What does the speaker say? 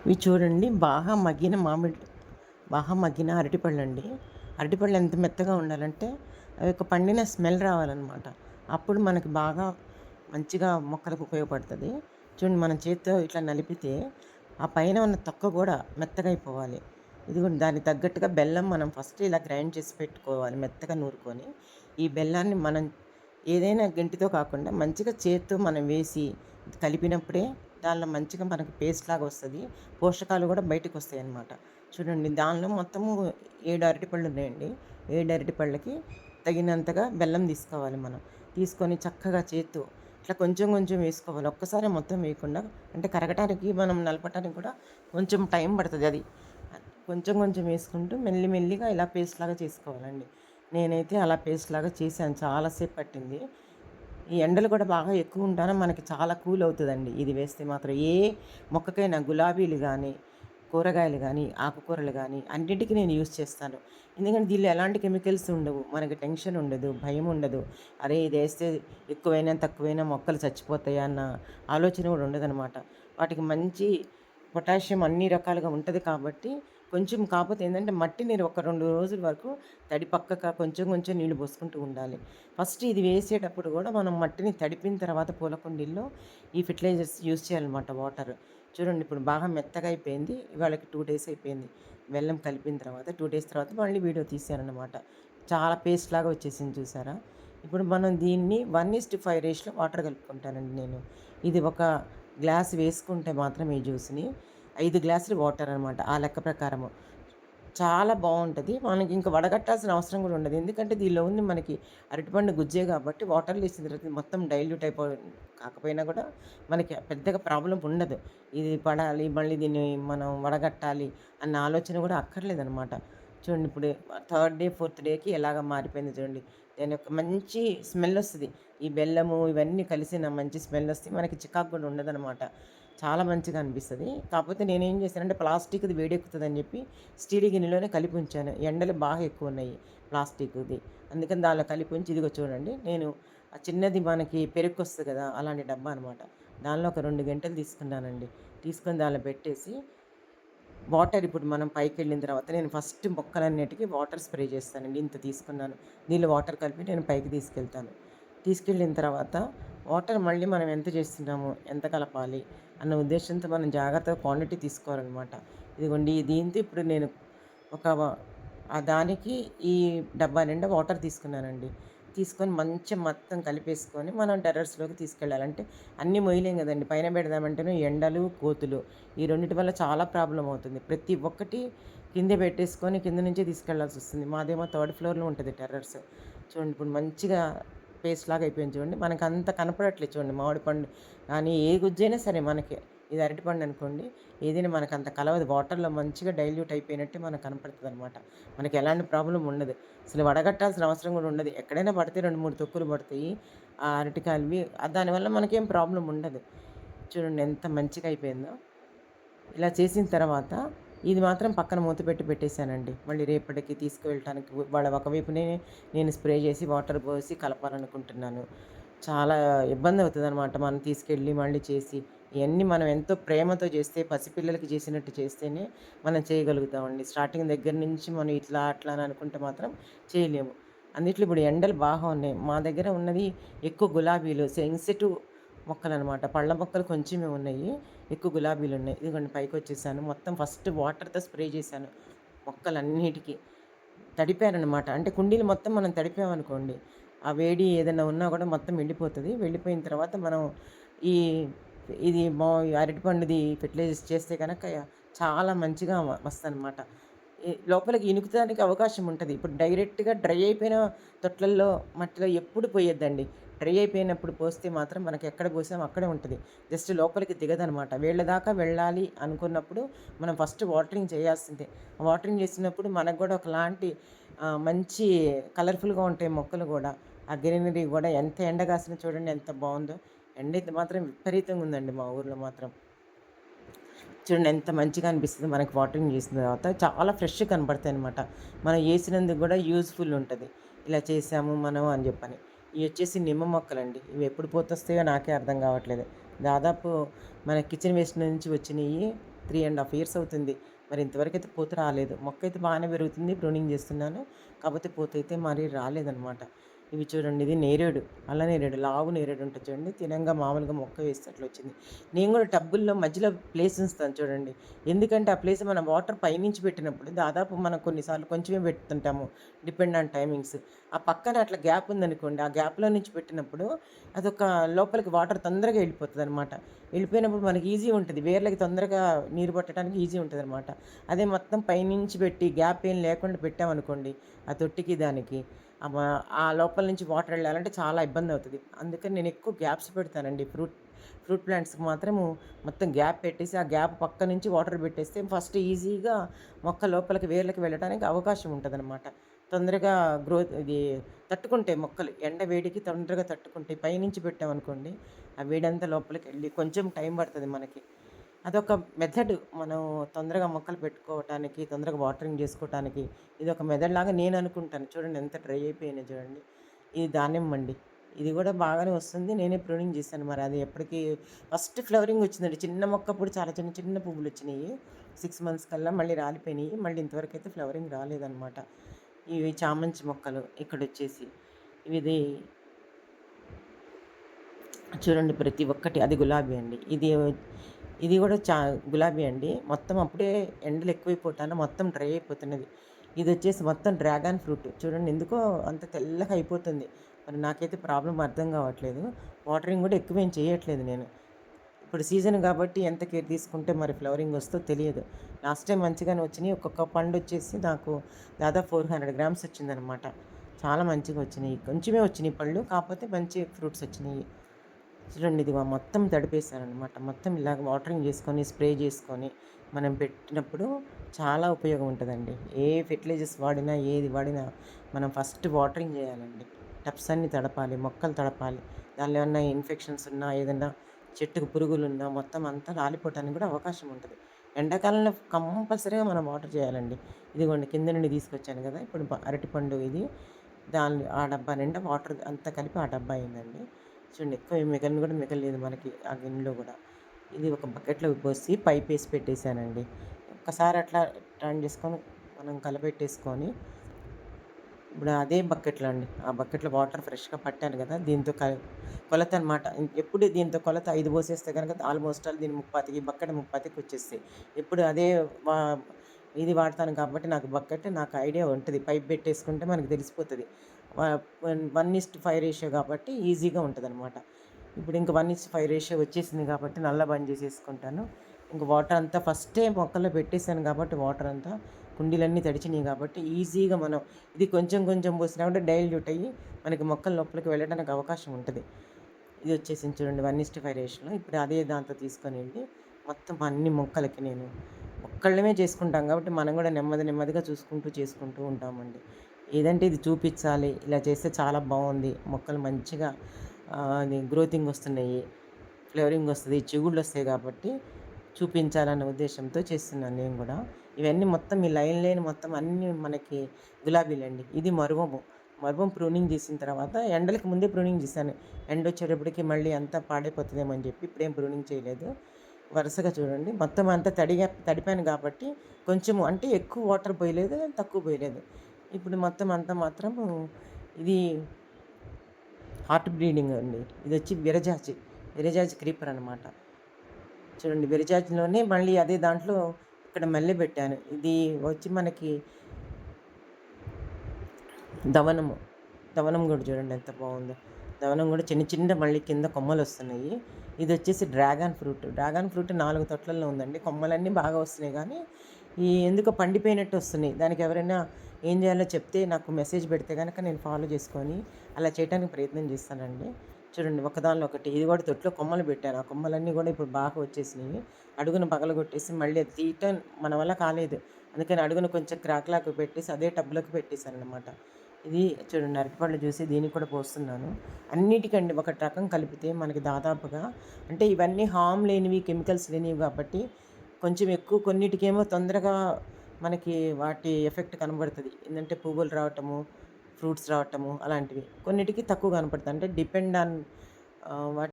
ఇవి చూడండి బాగా మగ్గిన అరటిపళ్ళండి. అరటిపళ్ళు ఎంత మెత్తగా ఉండాలంటే అవి ఒక పండిన స్మెల్ రావాలనమాట. అప్పుడు మనకి బాగా మంచిగా మొక్కలకు ఉపయోగపడుతుంది. చూడండి మనం చేత్తో ఇట్లా నలిపితే ఆ పైన ఉన్న తొక్క కూడా మెత్తగా అయిపోవాలి. ఇదిగోండి దానికి తగ్గట్టుగా బెల్లం మనం ఫస్ట్ ఇలా గ్రైండ్ చేసి పెట్టుకోవాలి మెత్తగా నూరుకొని. ఈ బెల్లాన్ని మనం ఏదైనా గెంటితో కాకుండా మంచిగా చేత్తో మనం వేసి కలిపినప్పుడే దానిలో మంచిగా మనకు పేస్ట్ లాగా వస్తుంది. పోషకాలు కూడా బయటకొస్తాయన్నమాట. చూడండి దానిలో మొత్తము 7 అరటిపళ్ళు ఉన్నాయండి. 7 అరటిపళ్ళకి తగినంతగా బెల్లం తీసుకోవాలి మనం. తీసుకొని చక్కగా చేత్తో ఇట్లా కొంచెం కొంచెం వేసుకోవాలి. ఒక్కసారి మొత్తం వేయకుండా, అంటే కరగటానికి మనం నలపటానికి కూడా కొంచెం టైం పడుతుంది అది. కొంచెం కొంచెం వేసుకుంటూ మెల్లి మెల్లిగా ఇలా పేస్ట్ లాగా చేసుకోవాలండి. నేనైతే అలా పేస్ట్ లాగా చేశాను. చాలాసేపు పట్టింది. ఈ ఎండలు కూడా బాగా ఎక్కువ ఉంటాన మనకి చాలా కూల్ అవుతుందండి ఇది వేస్తే మాత్రం. ఏ మొక్కకైనా గులాబీలు కానీ, కూరగాయలు కానీ, ఆకుకూరలు కానీ అన్నిటికీ నేను యూజ్ చేస్తాను. ఎందుకంటే దీనిలో ఎలాంటి కెమికల్స్ ఉండవు. మనకి టెన్షన్ ఉండదు, భయం ఉండదు. అరే ఇది వేస్తే ఎక్కువైనా తక్కువైనా మొక్కలు చచ్చిపోతాయా అన్న ఆలోచన కూడా ఉండదనమాట. వాటికి మంచి పొటాషియం అన్ని రకాలుగా ఉంటుంది కాబట్టి కొంచెం, కాకపోతే ఏంటంటే మట్టి నీరు ఒక 2 రోజుల వరకు తడి పక్కక కొంచెం కొంచెం నీళ్లు పోసుకుంటూ ఉండాలి. ఫస్ట్ ఇది వేసేటప్పుడు కూడా మనం మట్టిని తడిపిన తర్వాత పూల కుండీల్లో ఈ ఫెర్టిలైజర్స్ యూజ్ చేయాలన్నమాట. వాటర్ చూడండి ఇప్పుడు బాగా మెత్తగా అయిపోయింది. ఇవాళకి 2 డేస్ అయిపోయింది బెల్లం కలిపిన తర్వాత. 2 డేస్ తర్వాత మళ్ళీ వీడియో తీశానన్నమాట. చాలా పేస్ట్ లాగా వచ్చేసింది చూసారా. ఇప్పుడు మనం దీన్ని 1:5 రేషియోలో వాటర్ కలుపుకుంటానండి నేను. ఇది ఒక గ్లాస్ వేసుకుంటే మాత్రం ఈ జ్యూస్ని 5 గ్లాసులు వాటర్ అనమాట ఆ లెక్క ప్రకారము. చాలా బాగుంటుంది. మనకి ఇంకా వడగట్టాల్సిన అవసరం కూడా ఉండదు. ఎందుకంటే దీనిలో ఉంది మనకి అరటిపండు గుజ్జే కాబట్టి వాటర్లో వేసిన తర్వాత మొత్తం డైల్యూట్ కాకపోయినా కూడా మనకి పెద్దగా ప్రాబ్లం ఉండదు. ఇది పడాలి మళ్ళీ దీన్ని మనం వడగట్టాలి అన్న ఆలోచన కూడా అక్కర్లేదనమాట. చూడండి ఇప్పుడు 3rd డే 4th డేకి ఎలాగ మారిపోయింది చూడండి. దాని యొక్క మంచి స్మెల్ వస్తుంది. ఈ బెల్లము ఇవన్నీ కలిసిన మంచి స్మెల్ వస్తే మనకి చికాకు కూడా ఉండదనమాట. చాలా మంచిగా అనిపిస్తుంది. కాకపోతే నేనేం చేశానంటే ప్లాస్టిక్ది వేడెక్కుతుందని చెప్పి స్టీల్ గిన్నెలోనే కలిపి ఉంచాను. ఎండలు బాగా ఎక్కువ ఉన్నాయి ప్లాస్టిక్ది. అందుకని దానిలో కలిపి ఉంచి ఇదిగో చూడండి నేను ఆ చిన్నది మనకి పెరుక్కొస్తుంది కదా అలాంటి డబ్బా అనమాట. దానిలో ఒక 2 గంటలు తీసుకున్నానండి. తీసుకొని దానిలో పెట్టేసి వాటర్ ఇప్పుడు మనం పైకెళ్ళిన తర్వాత నేను ఫస్ట్ మొక్కలన్నిటికీ వాటర్ స్ప్రే చేస్తానండి. ఇంత తీసుకున్నాను. దీనిలో వాటర్ కలిపి నేను పైకి తీసుకెళ్తాను. తీసుకెళ్ళిన తర్వాత వాటర్ మళ్ళీ మనం ఎంత చేస్తున్నాము, ఎంత కలపాలి అన్న ఉద్దేశంతో మనం జాగ్రత్తగా క్వాంటిటీ తీసుకోవాలన్నమాట. ఇదిగోండి దీంతో ఇప్పుడు నేను ఒక దానికి ఈ డబ్బా నిండా వాటర్ తీసుకున్నానండి. తీసుకొని మంచిగా మొత్తం కలిపేసుకొని మనం టెర్రస్‌లోకి తీసుకెళ్ళాలి. అన్నీ మొయ్యలేం కదండీ. పైన పెడదామంటేనే ఎండలు, కోతులు ఈ రెండిటి వల్ల చాలా ప్రాబ్లమ్ అవుతుంది. ప్రతి ఒక్కటి కిందే పెట్టేసుకొని కింద నుంచే తీసుకెళ్లాల్సి వస్తుంది. మాదేమో 3rd ఫ్లోర్‌లో ఉంటుంది టెర్రస్. చూడండి ఇప్పుడు మంచిగా పేస్ట్ లాగా అయిపోయింది చూడండి. మనకు అంత కనపడట్లేదు చూడండి. మామిడి పండు కానీ ఏ గుజ్జైనా సరే మనకి ఇది అరటిపండు అనుకోండి, ఏదైనా మనకు అంత కలవదు. వాటర్‌లో మంచిగా డైల్యూట్ అయిపోయినట్టే మనకు కనపడుతుందనమాట. మనకి ఎలాంటి ప్రాబ్లమ్ ఉండదు. అసలు వడగట్టాల్సిన అవసరం కూడా ఉండదు. ఎక్కడైనా పడితే 2, 3 తొక్కులు పడతాయి. ఆ అరటికాయలవి దానివల్ల మనకేం ప్రాబ్లమ్ ఉండదు. చూడండి ఎంత మంచిగా అయిపోయిందో. ఇలా చేసిన తర్వాత ఇది మాత్రం పక్కన మూత పెట్టి పెట్టేశానండి. మళ్ళీ రేపటికి తీసుకువెళ్ళటానికి వాళ్ళ ఒకవైపునే నేను స్ప్రే చేసి వాటర్ పోసి కలపాలనుకుంటున్నాను. చాలా ఇబ్బంది అవుతుందనమాట మనం తీసుకెళ్ళి మళ్ళీ చేసి. ఇయన్నీ మనం ఎంతో ప్రేమతో చేస్తే పసిపిల్లలకి చేసినట్టు చేస్తేనే మనం చేయగలుగుతామండి. స్టార్టింగ్ దగ్గర నుంచి మనం ఇట్లా అట్లా అని అనుకుంటే మాత్రం చేయలేము. అన్నిట్లో ఇప్పుడు ఎండలు బాగా ఉన్నాయి. మా దగ్గర ఉన్నది ఎక్కువ గులాబీలు సెన్సిటివ్ మొక్కలనమాట. పళ్ళ మొక్కలు కొంచెమే ఉన్నాయి. ఎక్కువ గులాబీలున్నాయి. ఇదిగోండి పైకొచ్చేసాను. మొత్తం ఫస్ట్ వాటర్‌తో స్ప్రే చేశాను మొక్కలన్నిటికి. తడిపాననమాట. అంటే కుండీలు మొత్తం మనం తడిపామనుకోండి, ఆ వేడి ఏదైనా ఉన్నా కూడా మొత్తం వెళ్ళిపోతది. వెళ్ళిపోయిన తర్వాత మనం ఈ ఇది అరటిపండుది ఫెర్టిలైజర్స్ చేస్తే గనక చాలా మంచిగా వస్తదనమాట. లోపలికి ఇనుకుతానికి అవకాశం ఉంటది. ఇప్పుడు డైరెక్ట్‌గా డ్రై అయిపోయిన తొట్లల్లో, మట్టిలో ఎప్పుడు పోయొద్దండి. డ్రై అయిపోయినప్పుడు పోస్తే మాత్రం మనకి ఎక్కడ పోసామో అక్కడే ఉంటది. జస్ట్ లోపలికి దిగదనమాట. వేళ్ళ దాకా వెళ్ళాలి అనుకున్నప్పుడు మనం ఫస్ట్ వాటరింగ్ చేయాల్సిందే. వాటరింగ్ చేసినప్పుడు మనకు కూడా ఒకలాంటి మంచి కలర్‌ఫుల్‌గా ఉంటాయి మొక్కలు గూడా. ఆ గ్రీనరీ గూడా ఎంత ఎండ కాసినా చూడండి ఎంత బావుందో. ఎండైతే మాత్రం విపరీతంగా ఉందండి మా ఊర్లో మాత్రం. చూడండి ఎంత మంచిగా అనిపిస్తదో మనకి వాటరింగ్ చేసిన తర్వాత. చాలా ఫ్రెష్‌గా కనపడతాయనమాట. మనం ఏసినందుకు గూడా యూజ్‌ఫుల్ ఉంటది. ఇలా చేసాము మనం అని జెప్పని. ఇయొచ్చేసి నిమ్మ మొక్కలండి. ఇవి ఎప్పుడు పూతొస్తాయో నాకే అర్థం గావట్లేదు. దాదాపు మన కిచెన్ వేస్ట్ నుంచి వచ్చినియి. 3½ ఇయర్స్ అవుతుంది. మరి ఇంతవరకైతే పూత రాలేదు. మొక్కయితే బాగానే పెరుగుతుంది. ప్రూనింగ్ చేస్తున్నాను. కాకపోతే పూతయితే మరి రాలేదనమాట. ఇవి చూడండి, ఇది నేరేడు. అల్ల నేరేడు, లావు నేరేడు ఉంటది చూడండి. తినంగా మామూలుగా మొక్క వేస్తే అట్లొచ్చింది. నేను కూడా టబ్బుల్లో మధ్యలో ప్లేస్ ఉంచుతాను చూడండి. ఎందుకంటే ఆ ప్లేస్ మనం వాటర్ పైనుంచి పెట్టినప్పుడు దాదాపు మనం కొన్నిసార్లు కొంచెమే పెడుతుంటాము. Depend on timings. ఆ పక్కన అట్లా గ్యాప్ ఉందనుకోండి, ఆ గ్యాప్‌లో నుంచి పెట్టినప్పుడు అదొక లోపలికి వాటర్ తొందరగా వెళ్ళిపోతదనమాట. వెళ్ళిపోయినప్పుడు మనకి ఈజీ ఉంటది. వేర్లకి తొందరగా నీరు పట్టడానికి ఈజీ ఉంటదనమాట. అదే మొత్తం పైనుంచి పెట్టి గ్యాప్ ఏం లేకుండా పెట్టామనుకోండి, ఆ తొట్టికి దానికి ఆ లోపల నుంచి వాటర్ వెళ్ళాలంటే చాలా ఇబ్బందవుతది. అందుకని నేను ఎక్కువ గ్యాప్స్ పెడతానండి. ఫ్రూట్ ప్లాంట్స్‌కి మాత్రము మొత్తం గ్యాప్ పెట్టేసి, ఆ గ్యాప్ పక్క నుంచి వాటర్ పెట్టేస్తే ఫస్ట్ ఈజీగా మొక్క లోపలికి వేర్లకి వెళ్ళటానికి అవకాశం ఉంటదనమాట. తొందరగా ఇది తట్టుకుంటాయి మొక్కలు. ఎండ వేడికి తొందరగా తట్టుకుంటాయి. పైనుంచి పెట్టామనుకోండి, ఆ వేడంతా లోపలికెళ్ళి కొంచెం టైం పడతది మనకి. అదొక మెథడ్. మనం తొందరగా మొక్కలు పెట్టుకోవటానికి, తొందరగా వాటరింగ్ చేసుకోవటానికి ఇదొక మెథడ్‌లాగా నేననుకుంటాను. చూడండి ఎంత డ్రై అయిపోయినాయి చూడండి. ఇది దానిమ్మండి. ఇది గూడా బాగానే వస్తుంది. నేనే ప్రూనింగ్ చేశాను. మరి అది ఎప్పటికి ఫస్ట్ ఫ్లవరింగ్ వచ్చిందండి. చిన్న మొక్కప్పుడు చాలా చిన్న చిన్న పువ్వులొచ్చినియి. 6 మంత్స్ కల్లా మళ్ళీ రాలిపోయినియి. మళ్ళీ ఇంతవరకైతే ఫ్లవరింగ్ రాలేదనమాట. ఇవి చామంతి మొక్కలు ఇక్కడొచ్చేసి. ఇది చూడండి ప్రతి ఒక్కటి. అది గులాబీ అండి. ఇది గూడా గులాబీ అండి. మొత్తం అప్పుడే ఎండలు ఎక్కువైపోవటాన మొత్తం డ్రై అయిపోతున్నది. ఇదొచ్చేసి మొత్తం డ్రాగన్ ఫ్రూట్. చూడండి ఎందుకో అంత తెల్లగా అయిపోతుంది. మరి నాకైతే ప్రాబ్లమ్ అర్థం గావట్లేదు. వాటరింగ్ గూడా ఎక్కువేం చేయట్లేదు నేను. ఇప్పుడు సీజన్ గాబట్టి ఎంత కేర్ తీసుకుంటే మరి ఫ్లవరింగ్ వస్తదో తెలియదు. లాస్ట్ టైమ్ మంచిగానే వచ్చినియి. ఒక్కొక్క పండొచ్చేసి నాకు దాదాపు 400 గ్రామ్స్ వచ్చిందనమాట. చాలా మంచిగా వచ్చినియి. కొంచెమే వచ్చినియి పళ్ళు. కాకపోతే మంచి ఫ్రూట్స్ వచ్చినియి. చూడండి ఇదిగో మొత్తం తడిపేశాననమాట. మొత్తం ఇలాగ వాటరింగ్ చేసుకొని, స్ప్రే చేసుకొని మనం పెట్టినప్పుడు చాలా ఉపయోగం ఉంటదండి. ఏ ఫెర్టిలైజర్స్ వాడినా, ఏది వాడినా మనం ఫస్ట్ వాటరింగ్ చేయాలండి. టబ్స్ అన్నీ తడపాలి, మొక్కలు తడపాలి. దానిలో ఏమన్నా ఇన్ఫెక్షన్స్ ఉన్నా, ఏదన్నా చెట్టుకు పురుగులున్నా మొత్తం అంతా రాలిపోవటానికి కూడా అవకాశం ఉంటది. ఎండాకాలంలో కంపల్సరీగా మనం వాటర్ చేయాలండి. ఇదిగోండి కింద నుండి తీసుకొచ్చాను కదా! ఇప్పుడు అరటిపండు ఇది. ఆ డబ్బా నిండా వాటర్ అంతా కలిపి ఆ డబ్బా అయిందండి. చూడండి ఎక్కువ ఏం మిగలను కూడా మిగలలేదు మనకి ఆ గిన్నెలో కూడా. ఇది ఒక బకెట్‌లో పోసి పైపేసి పెట్టేసానండి. ఒక్కసారి అట్లా టర్న్ చేసుకొని మనం కలపెట్టేసుకొని ఇప్పుడు అదే బకెట్‌లో అండి. ఆ బకెట్‌లో వాటర్ ఫ్రెష్‌గా పట్టాను కదా! దీంతో కొలతనమాట. ఎప్పుడు దీంతో కొలత 5 పోసేస్తే గనక ఆల్‌మోస్ట్ ఆల్ దీని ముప్పాతికి బకెట్ ముప్పాతికి వచ్చేస్తాయి. ఎప్పుడు అదే వా ఇది వాడతాను కాబట్టి నాకు ఐడియా ఉంటది. పైప్ పెట్టేసుకుంటే మనకు తెలిసిపోతది. వ 1:5 రేషియో కాబట్టి ఈజీగా ఉంటదనమాట. ఇప్పుడు ఇంక 1:5 రేషియో వచ్చేసింది కాబట్టి నల్లా బంద్ చేసేసుకుంటాను. ఇంక వాటర్ అంతా ఫస్టే మొక్కల్లో పెట్టేసాను కాబట్టి వాటర్ అంతా కుండీలన్నీ తడిచినాయి కాబట్టి ఈజీగా మనం ఇది కొంచెం కొంచెం పోసినా కూడా డైల్యూట్ అయ్యి మనకి మొక్కల లోపలికి వెళ్ళడానికి అవకాశం ఉంటది. ఇది వచ్చేసింది చూడండి 1:5 రేషియోలో. ఇప్పుడు అదే దాంతో తీసుకొనెళ్ళి మొత్తం అన్ని మొక్కలకి నేను ఒక్కళ్ళమే చేసుకుంటాం కాబట్టి మనం కూడా నెమ్మదిగా చేసుకుంటూ ఉంటామండి. ఏదంటే ఇది చూపిచ్చాలి. ఇలా చేస్తే చాలా బావుంది. మొక్కలు మంచిగా అది గ్రోతింగ్ వస్తున్నాయి. ఫ్లవరింగ్ వస్తది. చిగుళ్ళొస్తాయి కాబట్టి చూపించాలన్న ఉద్దేశ్యంతో చేస్తున్నాను నేను గూడా. ఇవన్నీ మొత్తం ఈ లైన్ మొత్తం అన్నీ మనకి గులాబీలండి. ఇది మరువము. మరువం ప్రూనింగ్ చేసిన తర్వాత ఎండలకి ముందే ప్రూనింగ్ చేశాను. ఎండొచ్చేటప్పటికి మళ్ళీ అంతా పాడైపోతదేమో అని చెప్పి ఇప్పుడేం ప్రూనింగ్ చేయలేదు. వరుసగా చూడండి మొత్తం అంతా తడిపాను కాబట్టి కొంచెము అంటే ఎక్కువ వాటర్ పోయలేదు, తక్కువ పోయలేదు. ఇప్పుడు మొత్తం అంతా మాత్రము ఇది హార్ట్ బ్లీడింగ్ అండి. ఇదొచ్చి విరజాజి క్రీపర్ అనమాట. చూడండి విరజాజిలోనే మళ్ళీ అదే దాంట్లో ఇక్కడ మల్లె పెట్టాను. ఇది వచ్చి మనకి దవనము. దవనం గూడా చూడండి ఎంత బావుందో. దవనం గూడా చిన్న చిన్న మళ్ళీ కింద కొమ్మలొస్తున్నాయి. ఇదొచ్చేసి డ్రాగన్ ఫ్రూట్. డ్రాగన్ ఫ్రూట్ 4 తొట్లల్లో ఉందండి. కొమ్మలన్నీ బాగా వస్తున్నాయి గానీ, ఎందుకో పండిపోయినట్టు వస్తున్నాయి. దానికి ఎవరైనా ఏం చేయాలో చెప్తే నాకు మెసేజ్ పెడితే గనక నేను ఫాలో చేసుకొని అలా చేయటానికి ప్రయత్నం చేస్తానండి. చూడండి ఒకదానిలో ఒకటి. ఇది కూడా తొట్టిలో కొమ్మలు పెట్టాను. ఆ కొమ్మలన్నీ కూడా ఇప్పుడు బాగా వచ్చేసినాయి. అడుగున పగలగొట్టేసి మళ్ళీ అది తీయటం మన వల్ల కాలేదు. అందుకని అడుగున కొంచెం క్రాక్‌లాగా పెట్టేసి అదే టబ్‌లోకి పెట్టేసాననమాట. ఇది చూడండి అరటిపళ్ళు జ్యూసి దీనికి కూడా పోస్తున్నాను. అన్నిటికండి ఒక రకం కలిపితే మనకి దాదాపుగా అంటే ఇవన్నీ హార్మ్ లేనివి, కెమికల్స్ లేనివి కాబట్టి కొంచెం ఎక్కువ కొన్నిటికేమో తొందరగా మనకి వాటి ఎఫెక్ట్ కనబడుతది. ఏందంటే పువ్వులు రావటము, ఫ్రూట్స్ రావటము అలాంటివి. కొన్నిటికి తక్కువ కనపడతాయి. అంటే డిపెండ్ ఆన్ వాటి